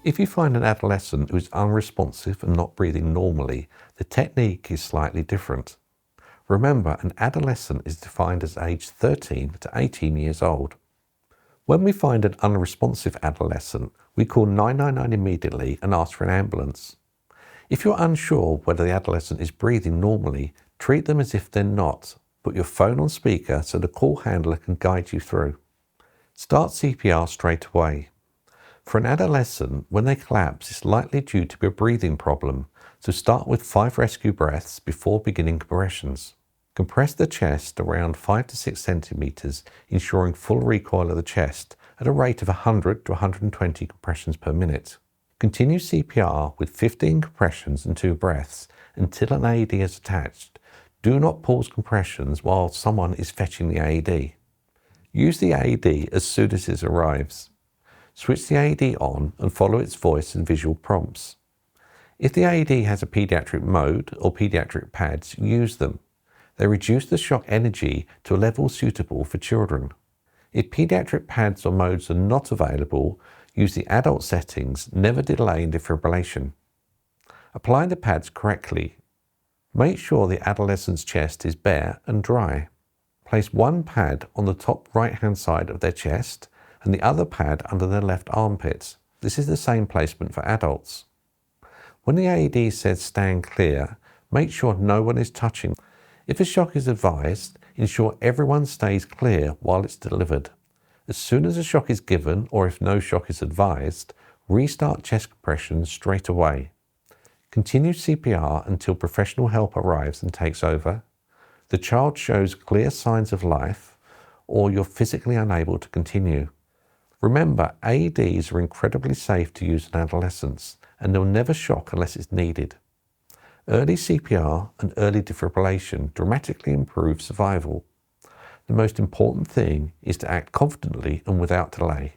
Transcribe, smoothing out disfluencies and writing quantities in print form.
If you find an adolescent who is unresponsive and not breathing normally, the technique is slightly different. Remember, an adolescent is defined as age 13 to 18 years old. When we find an unresponsive adolescent, we call 999 immediately and ask for an ambulance. If you're unsure whether the adolescent is breathing normally, treat them as if they're not. Put your phone on speaker so the call handler can guide you through. Start CPR straight away. For an adolescent, when they collapse, it's likely due to a breathing problem, so start with 5 rescue breaths before beginning compressions. Compress the chest around 5 to 6 centimeters, ensuring full recoil of the chest at a rate of 100 to 120 compressions per minute. Continue CPR with 15 compressions and 2 breaths until an AED is attached. Do not pause compressions while someone is fetching the AED. Use the AED as soon as it arrives. Switch the AED on and follow its voice and visual prompts. If the AED has a pediatric mode or pediatric pads, use them. They reduce the shock energy to a level suitable for children. If pediatric pads or modes are not available, use the adult settings, never delaying defibrillation. Apply the pads correctly. Make sure the adolescent's chest is bare and dry. Place one pad on the top right-hand side of their chest and the other pad under their left armpit. This is the same placement for adults. When the AED says stand clear, make sure no one is touching. If a shock is advised, ensure everyone stays clear while it's delivered. As soon as a shock is given, or if no shock is advised, restart chest compressions straight away. Continue CPR until professional help arrives and takes over. The child shows clear signs of life, or you're physically unable to continue. Remember, AEDs are incredibly safe to use in adolescents, and they'll never shock unless it's needed. Early CPR and early defibrillation dramatically improve survival. The most important thing is to act confidently and without delay.